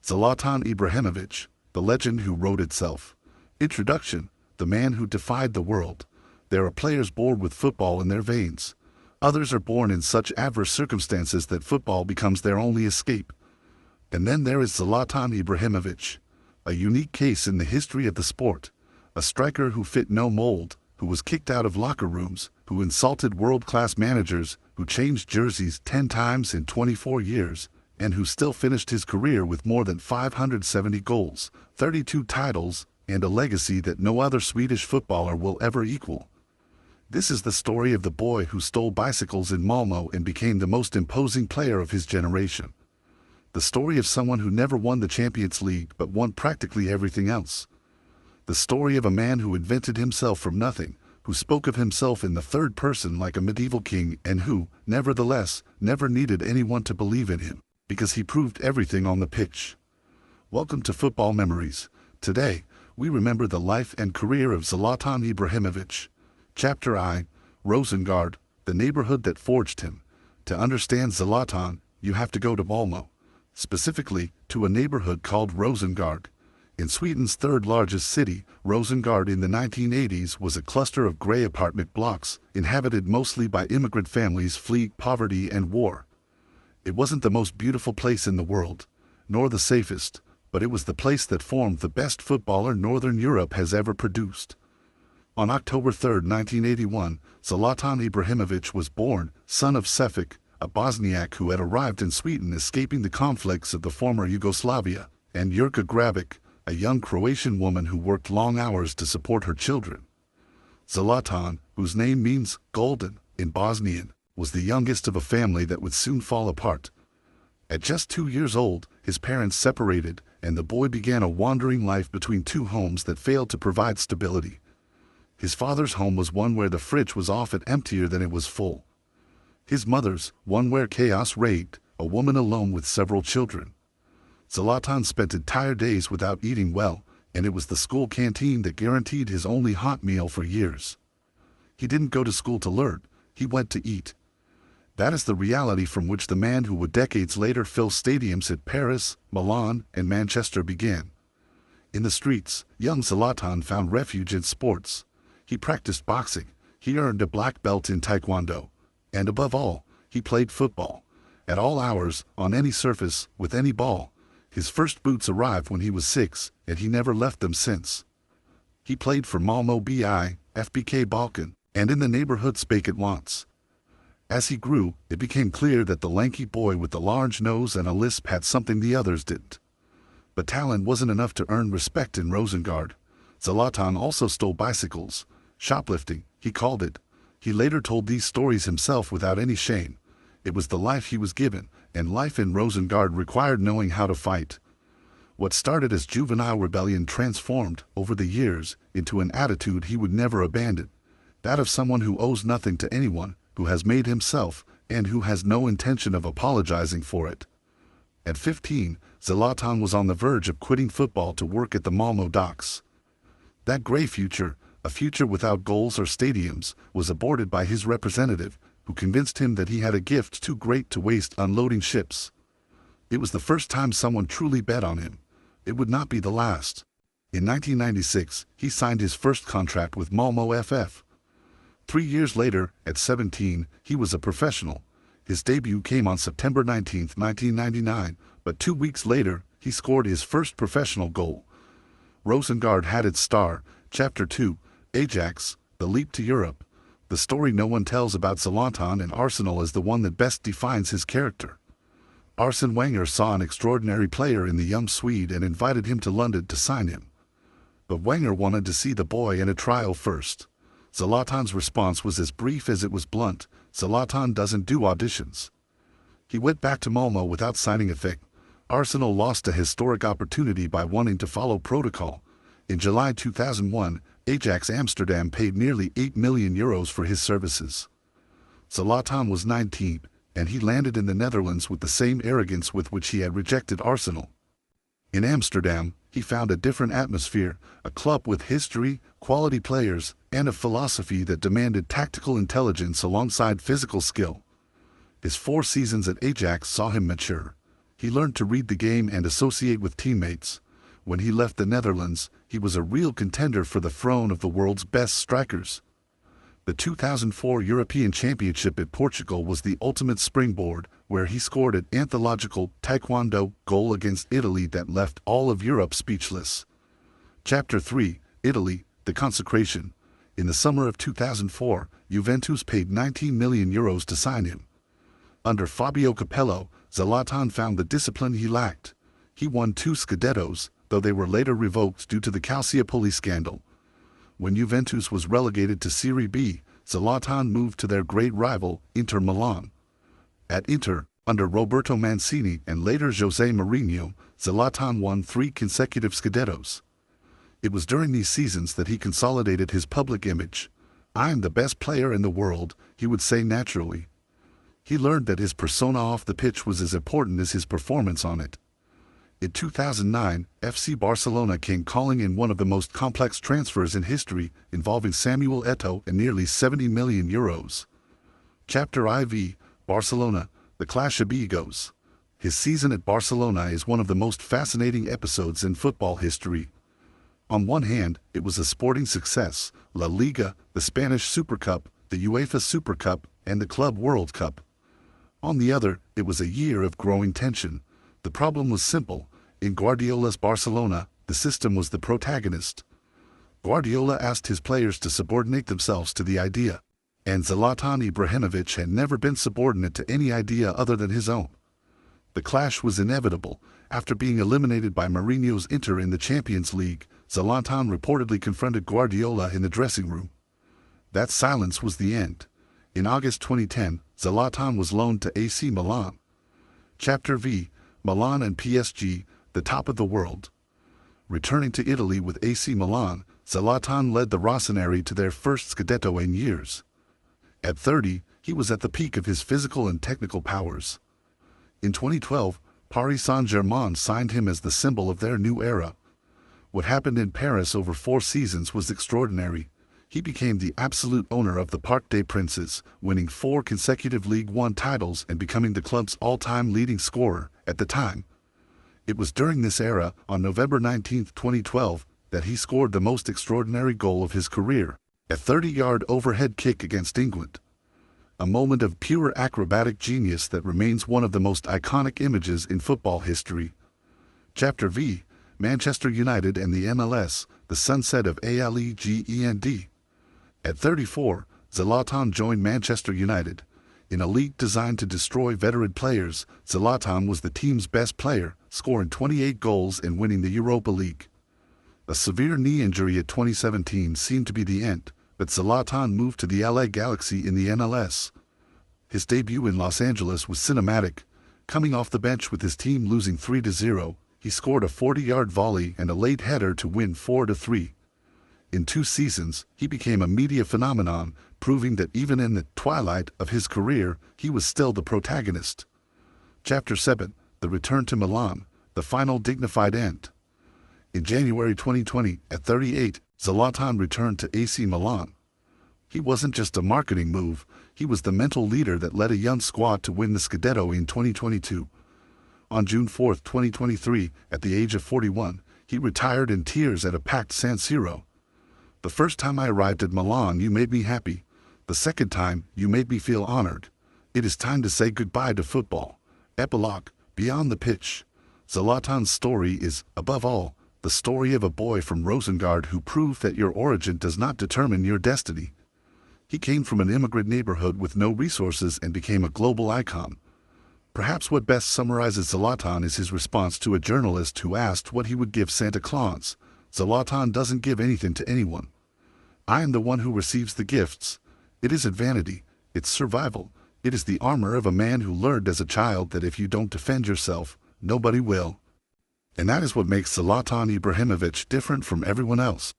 Zlatan Ibrahimovic, the legend who wrote itself. Introduction: the man who defied the world. There are players born with football in their veins. Others are born in such adverse circumstances that football becomes their only escape. And then there is Zlatan Ibrahimovic, a unique case in the history of the sport. A striker who fit no mold, who was kicked out of locker rooms, who insulted world-class managers, who changed jerseys 10 times in 24 years, and who still finished his career with more than 570 goals, 32 titles, and a legacy that no other Swedish footballer will ever equal. This is the story of the boy who stole bicycles in Malmö and became the most imposing player of his generation. The story of someone who never won the Champions League but won practically everything else. The story of a man who invented himself from nothing, who spoke of himself in the third person like a medieval king, and who, nevertheless, never needed anyone to believe in him, because he proved everything on the pitch. Welcome to Football Memories. Today, we remember the life and career of Zlatan Ibrahimovic. Chapter I, Rosengård, the neighborhood that forged him. To understand Zlatan, you have to go to Malmö, specifically to a neighborhood called Rosengård. In Sweden's third largest city, Rosengård in the 1980s was a cluster of grey apartment blocks, inhabited mostly by immigrant families fleeing poverty and war. It wasn't the most beautiful place in the world, nor the safest, but it was the place that formed the best footballer Northern Europe has ever produced. On October 3, 1981, Zlatan Ibrahimovic was born, son of Šefik, a Bosniak who had arrived in Sweden escaping the conflicts of the former Yugoslavia, and Jurka Grabic, a young Croatian woman who worked long hours to support her children. Zlatan, whose name means golden in Bosnian, was the youngest of a family that would soon fall apart. At just 2 years old, his parents separated, and the boy began a wandering life between two homes that failed to provide stability. His father's home was one where the fridge was often emptier than it was full. His mother's, one where chaos reigned, a woman alone with several children. Zlatan spent entire days without eating well, and it was the school canteen that guaranteed his only hot meal for years. He didn't go to school to learn, he went to eat. That is the reality from which the man who would decades later fill stadiums at Paris, Milan, and Manchester began. In the streets, young Zlatan found refuge in sports. He practiced boxing, he earned a black belt in taekwondo, and above all, he played football. At all hours, on any surface, with any ball. His first boots arrived when he was 6, and he never left them since. He played for Malmö BI, FBK Balkan, and in the neighborhood Spaket Wants. As he grew, it became clear that the lanky boy with the large nose and a lisp had something the others didn't. But talent wasn't enough to earn respect in Rosengård. Zlatan also stole bicycles. Shoplifting, he called it. He later told these stories himself without any shame. It was the life he was given, and life in Rosengård required knowing how to fight. What started as juvenile rebellion transformed, over the years, into an attitude he would never abandon. That of someone who owes nothing to anyone, who has made himself, and who has no intention of apologizing for it. At 15, Zlatan was on the verge of quitting football to work at the Malmö docks. That grey future, a future without goals or stadiums, was aborted by his representative, who convinced him that he had a gift too great to waste unloading ships. It was the first time someone truly bet on him. It would not be the last. In 1996, he signed his first contract with Malmö FF. 3 years later, at 17, he was a professional. His debut came on September 19, 1999, but 2 weeks later, he scored his first professional goal. Rosengård had its star, Chapter 2, Ajax, the leap to Europe. The story no one tells about Zlatan and Arsenal is the one that best defines his character. Arsene Wenger saw an extraordinary player in the young Swede and invited him to London to sign him. But Wenger wanted to see the boy in a trial first. Zlatan's response was as brief as it was blunt: Zlatan doesn't do auditions. He went back to Malmö without signing a thing. Arsenal lost a historic opportunity by wanting to follow protocol. In July 2001, Ajax Amsterdam paid nearly €8 million for his services. Zlatan was 19, and he landed in the Netherlands with the same arrogance with which he had rejected Arsenal. In Amsterdam, he found a different atmosphere, a club with history, quality players, and a philosophy that demanded tactical intelligence alongside physical skill. His 4 seasons at Ajax saw him mature. He learned to read the game and associate with teammates. When he left the Netherlands, he was a real contender for the throne of the world's best strikers. The 2004 European Championship at Portugal was the ultimate springboard, where he scored an anthological taekwondo goal against Italy that left all of Europe speechless. Chapter 3, Italy, the consecration. In the summer of 2004, Juventus paid €19 million to sign him. Under Fabio Capello, Zlatan found the discipline he lacked. He won 2 Scudettos, though they were later revoked due to the Calciopoli scandal. When Juventus was relegated to Serie B, Zlatan moved to their great rival, Inter Milan. At Inter, under Roberto Mancini and later José Mourinho, Zlatan won 3 consecutive Scudettos. It was during these seasons that he consolidated his public image. "I am the best player in the world," he would say naturally. He learned that his persona off the pitch was as important as his performance on it. In 2009, FC Barcelona came calling in one of the most complex transfers in history, involving Samuel Eto'o and nearly €70 million. Chapter IV, Barcelona, the clash of egos. His season at Barcelona is one of the most fascinating episodes in football history. On one hand, it was a sporting success: La Liga, the Spanish Super Cup, the UEFA Super Cup, and the Club World Cup. On the other, it was a year of growing tension. The problem was simple. In Guardiola's Barcelona, the system was the protagonist. Guardiola asked his players to subordinate themselves to the idea, and Zlatan Ibrahimovic had never been subordinate to any idea other than his own. The clash was inevitable. After being eliminated by Mourinho's Inter in the Champions League, Zlatan reportedly confronted Guardiola in the dressing room. That silence was the end. In August 2010, Zlatan was loaned to AC Milan. Chapter V, Milan and PSG, the top of the world. Returning to Italy with AC Milan, Zlatan led the Rossoneri to their first Scudetto in years. At 30, he was at the peak of his physical and technical powers. In 2012, Paris Saint-Germain signed him as the symbol of their new era. What happened in Paris over 4 seasons was extraordinary. He became the absolute owner of the Parc des Princes, winning 4 consecutive Ligue 1 titles and becoming the club's all-time leading scorer. At the time, it was during this era, on November 19, 2012, that he scored the most extraordinary goal of his career, a 30-yard overhead kick against England. A moment of pure acrobatic genius that remains one of the most iconic images in football history. Chapter V, Manchester United and the MLS, the sunset of a legend. At 34, Zlatan joined Manchester United. In a league designed to destroy veteran players, Zlatan was the team's best player, scoring 28 goals and winning the Europa League. A severe knee injury at 2017 seemed to be the end, but Zlatan moved to the LA Galaxy in the MLS. His debut in Los Angeles was cinematic. Coming off the bench with his team losing 3-0, he scored a 40-yard volley and a late header to win 4-3. In 2 seasons, he became a media phenomenon, proving that even in the twilight of his career, he was still the protagonist. Chapter 7, the return to Milan, the final dignified end. In January 2020, at 38, Zlatan returned to AC Milan. He wasn't just a marketing move, he was the mental leader that led a young squad to win the Scudetto in 2022. On June 4, 2023, at the age of 41, he retired in tears at a packed San Siro. "The first time I arrived at Milan, you made me happy. The second time, you made me feel honored. It is time to say goodbye to football." Epilogue, beyond the pitch. Zlatan's story is, above all, the story of a boy from Rosengard who proved that your origin does not determine your destiny. He came from an immigrant neighborhood with no resources and became a global icon. Perhaps what best summarizes Zlatan is his response to a journalist who asked what he would give Santa Claus. Zlatan doesn't give anything to anyone. "I am the one who receives the gifts." It isn't vanity, it's survival. It is the armor of a man who learned as a child that if you don't defend yourself, nobody will. And that is what makes Zlatan Ibrahimovic different from everyone else.